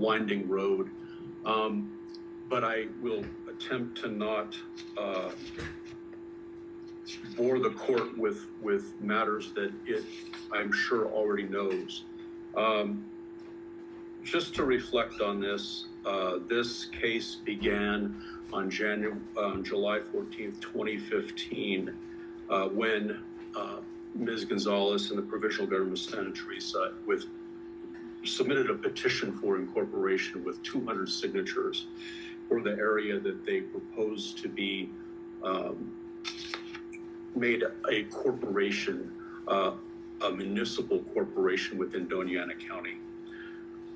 winding road. But I will attempt to not bore the court with matters that it, I'm sure, already knows. Just to reflect on this, this case began on July 14th, 2015, when Ms. Gonzalez and the Provisional Government of Santa Teresa submitted a petition for incorporation with 200 signatures for the area that they proposed to be made a corporation, a municipal corporation within Dona County.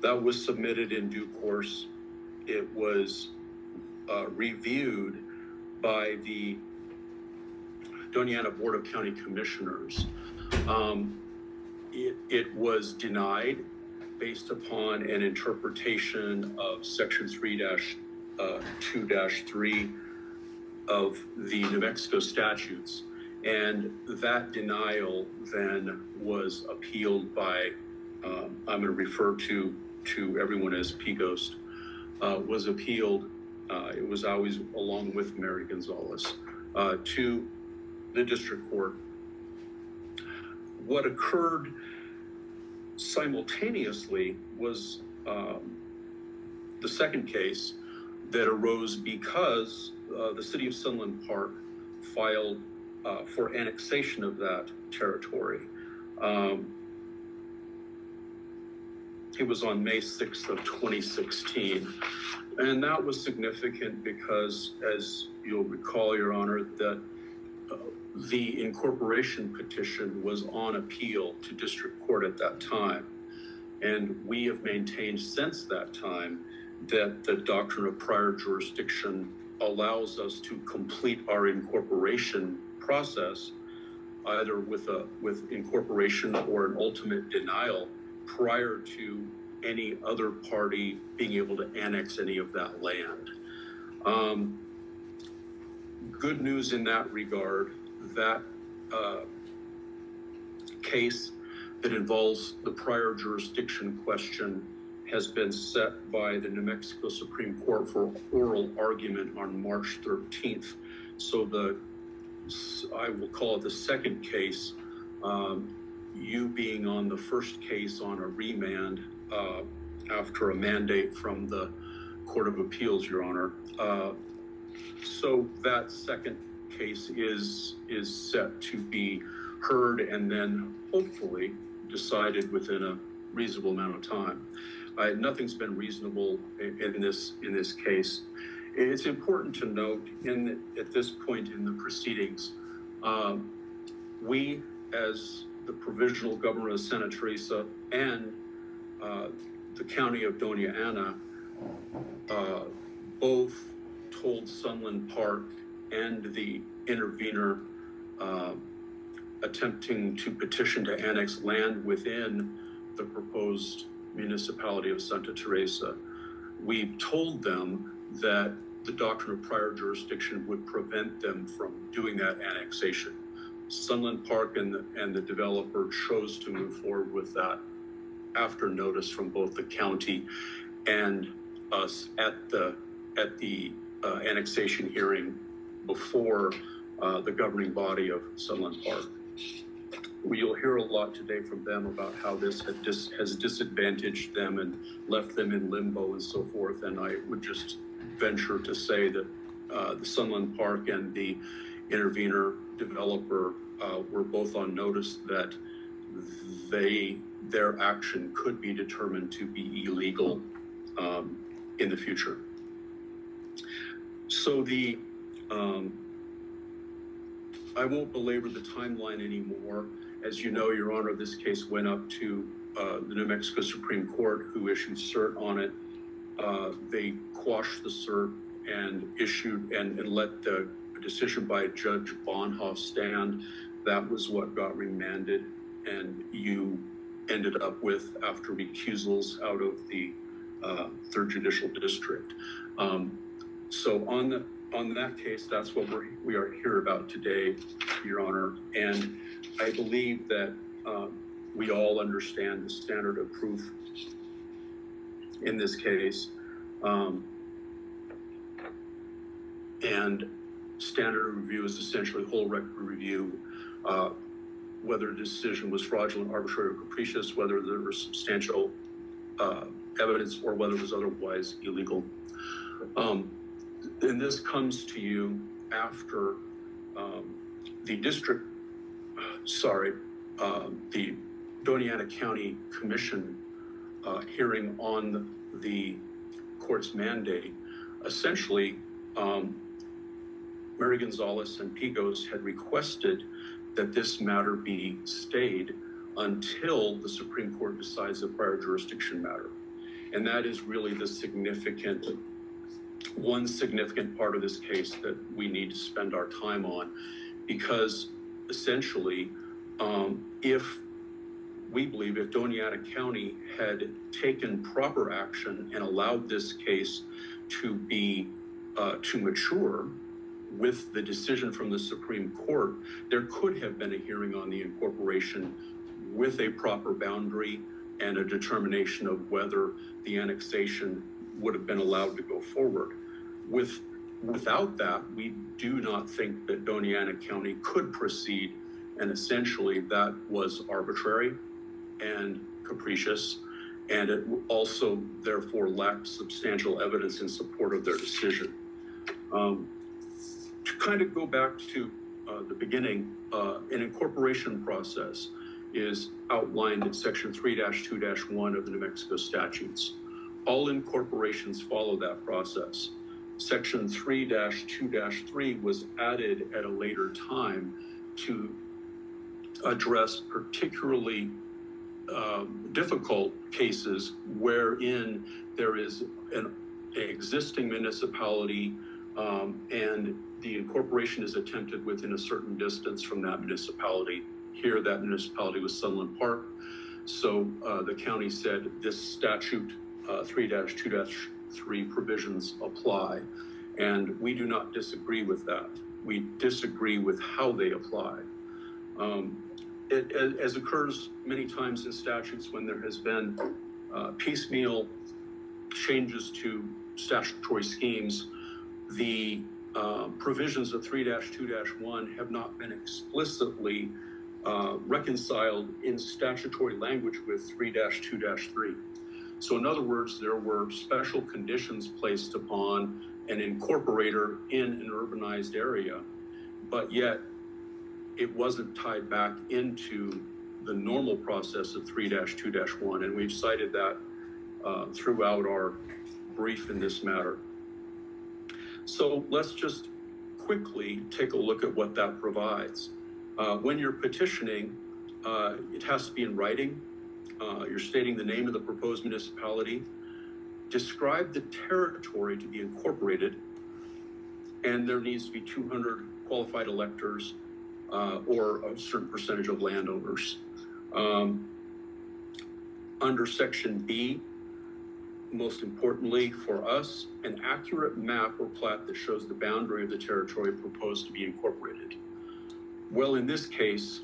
That was submitted in due course. It was reviewed by the Dona Board of County Commissioners. It was denied based upon an interpretation of Section 3-2-3 of the New Mexico statutes. And that denial then was appealed by, I'm going to refer to everyone as P-Ghost, was appealed, it was always along with Mary Gonzalez, to the district court. What occurred simultaneously was the second case that arose because the city of Sunland Park filed for annexation of that territory. It was on May 6th of 2016. And that was significant because, as you'll recall, Your Honor, that the incorporation petition was on appeal to district court at that time. And we have maintained since that time that the doctrine of prior jurisdiction allows us to complete our incorporation process either with incorporation or an ultimate denial prior to any other party being able to annex any of that land. Good news in that regard, that case that involves the prior jurisdiction question has been set by the New Mexico Supreme Court for oral argument on March 13th. So I will call it the second case, you being on the first case on a remand after a mandate from the Court of Appeals, Your Honor. So that second case is set to be heard and then hopefully decided within a reasonable amount of time. Nothing's been reasonable in this case. It's important to note at this point in the proceedings, we as the Provisional Government of Santa Teresa and the County of Dona both told Sunland Park and the intervener attempting to petition to annex land within the proposed municipality of Santa Teresa. We told them that the doctrine of prior jurisdiction would prevent them from doing that annexation. Sunland Park and the developer chose to move forward with that after notice from both the county and us at the annexation hearing before the governing body of Sunland Park. You'll hear a lot today from them about how this has disadvantaged them and left them in limbo and so forth. And I would just venture to say that the Sunland Park and the intervener developer were both on notice that their action could be determined to be illegal in the future. So I won't belabor the timeline anymore. As you know, Your Honor, this case went up to the New Mexico Supreme Court, who issued cert on it. They quashed the cert and issued and let the decision by Judge Bonhoff stand. That was what got remanded, and you ended up with after recusals out of the Third Judicial District. So on that case, that's what we are here about today, Your Honor. And I believe that we all understand the standard of proof in this case. And standard review is essentially whole record review, whether a decision was fraudulent, arbitrary, or capricious, whether there was substantial evidence, or whether it was otherwise illegal. And this comes to you after the Dona County Commission hearing on the court's mandate. Essentially, Mary Gonzalez and Pigos had requested that this matter be stayed until the Supreme Court decides the prior jurisdiction matter. And that is really the one significant part of this case that we need to spend our time on, because essentially, we believe if Dona County had taken proper action and allowed this case to be to mature with the decision from the Supreme Court, there could have been a hearing on the incorporation with a proper boundary and a determination of whether the annexation would have been allowed to go forward. Without that, we do not think that Dona County could proceed, and essentially that was arbitrary and capricious, and it also therefore lacked substantial evidence in support of their decision. To kind of go back to the beginning, an incorporation process is outlined in Section 3-2-1 of the New Mexico statutes. All incorporations follow that process. Section 3-2-3 was added at a later time to address particularly difficult cases wherein there is an existing municipality and the incorporation is attempted within a certain distance from that municipality. Here, that municipality was Sunland Park. So the county said this statute 3-2-3 provisions apply. And we do not disagree with that. We disagree with how they apply. As occurs many times in statutes when there has been piecemeal changes to statutory schemes, the provisions of 3-2-1 have not been explicitly reconciled in statutory language with 3-2-3. So in other words, there were special conditions placed upon an incorporator in an urbanized area, but yet it wasn't tied back into the normal process of 3-2-1, and we've cited that throughout our brief in this matter. So let's just quickly take a look at what that provides. When you're petitioning, it has to be in writing. You're stating the name of the proposed municipality, describe the territory to be incorporated, and there needs to be 200 qualified electors or a certain percentage of landowners. Under Section B, most importantly for us, an accurate map or plat that shows the boundary of the territory proposed to be incorporated. Well, in this case,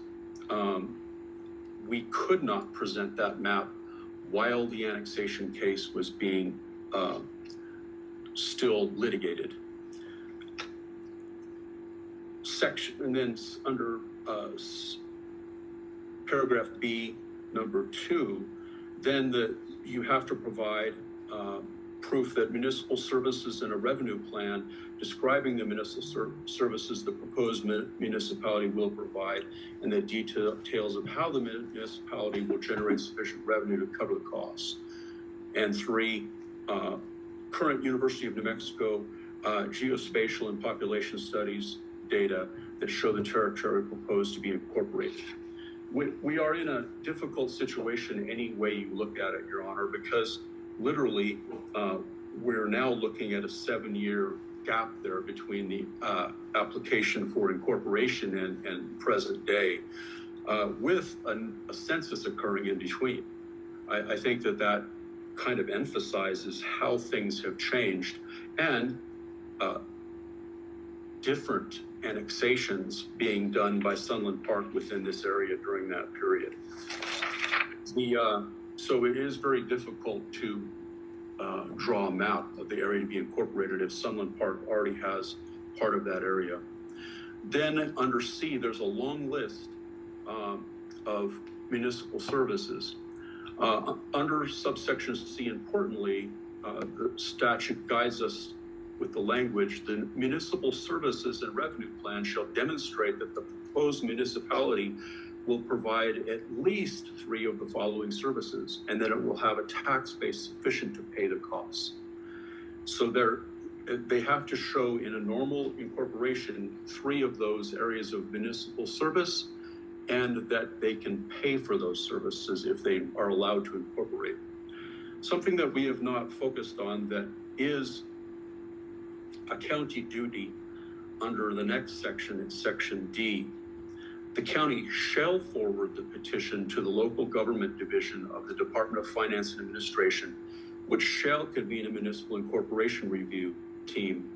we could not present that map while the annexation case was being still litigated. And then under paragraph B, number 2, then you have to provide proof that municipal services in a revenue plan describing the municipal services the proposed municipality will provide, and the details of how the municipality will generate sufficient revenue to cover the costs. And 3, current University of New Mexico geospatial and population studies data that show the territory proposed to be incorporated. We are in a difficult situation any way you look at it, Your Honor, because literally we're now looking at a 7-year gap there between the application for incorporation and present day, with a census occurring in between. I think that kind of emphasizes how things have changed, and different annexations being done by Sunland Park within this area during that period. So it is very difficult to draw a map of the area to be incorporated if Sunland Park already has part of that area. Then under C, there's a long list of municipal services. Under subsection C, importantly, the statute guides us with the language: the municipal services and revenue plan shall demonstrate that the proposed municipality will provide at least 3 of the following services, and then it will have a tax base sufficient to pay the costs. So they have to show in a normal incorporation 3 of those areas of municipal service, and that they can pay for those services if they are allowed to incorporate. Something that we have not focused on that is a county duty under the next section, it's section D. The county shall forward the petition to the local government division of the Department of Finance and Administration, which shall convene a municipal incorporation review team.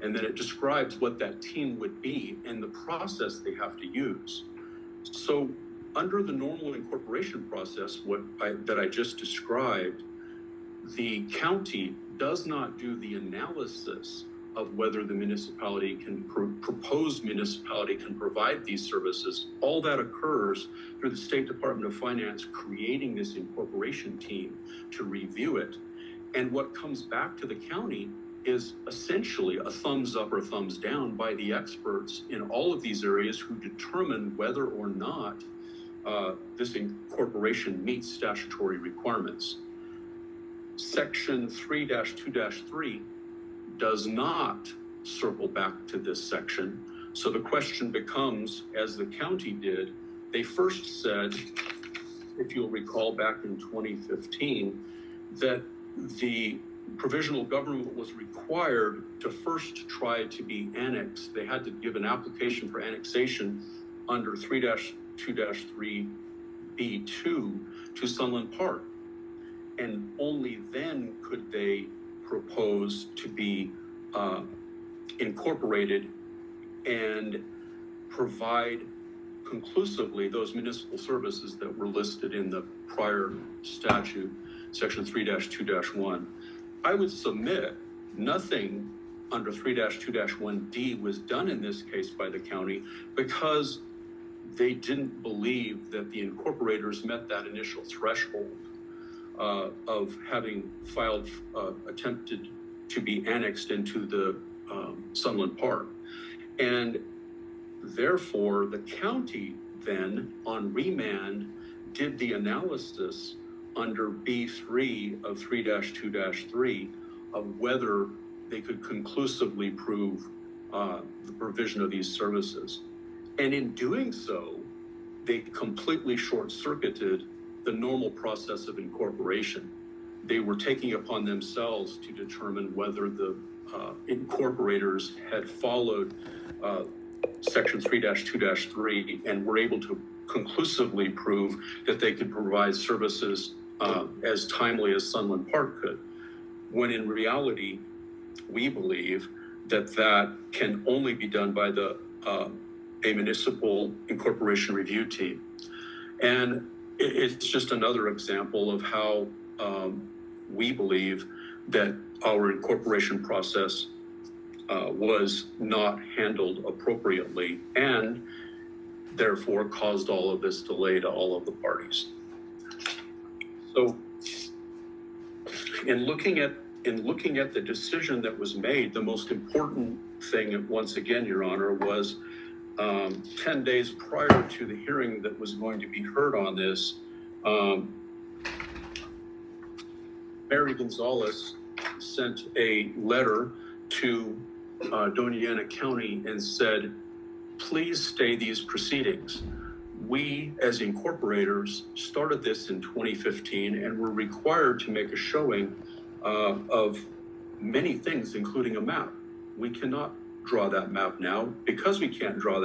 And then it describes what that team would be and the process they have to use. So under the normal incorporation process, that I just described, the county does not do the analysis of whether the municipality can, proposed municipality can provide these services. All that occurs through the State Department of Finance creating this incorporation team to review it. And what comes back to the county is essentially a thumbs up or thumbs down by the experts in all of these areas who determine whether or not this incorporation meets statutory requirements. Section 3-2-3 does not circle back to this section. So the question becomes, as the county did, they first said, if you'll recall back in 2015, that the provisional government was required to first try to be annexed. They had to give an application for annexation under 3-2-3B2 to Sunland Park. And only then could they propose to be incorporated and provide conclusively those municipal services that were listed in the prior statute, section 3-2-1. I would submit nothing under 3-2-1D was done in this case by the county because they didn't believe that the incorporators met that initial threshold of having filed, attempted to be annexed into the Sunland Park. And therefore, the county then, on remand, did the analysis under B3 of 3-2-3 of whether they could conclusively prove the provision of these services. And in doing so, they completely short-circuited the normal process of incorporation. They were taking upon themselves to determine whether the incorporators had followed section 3-2-3 and were able to conclusively prove that they could provide services as timely as Sunland Park could, when in reality, we believe that that can only be done by a municipal incorporation review team. And it's just another example of how we believe that our incorporation process was not handled appropriately and therefore caused all of this delay to all of the parties. So in looking at the decision that was made, the most important thing, once again, Your Honor, was 10 days prior to the hearing that was going to be heard on this, Mary Gonzalez sent a letter to Dona County and said, please stay these proceedings. We, as incorporators, started this in 2015 and were required to make a showing of many things, including a map. We cannot draw that map now. Because we can't draw that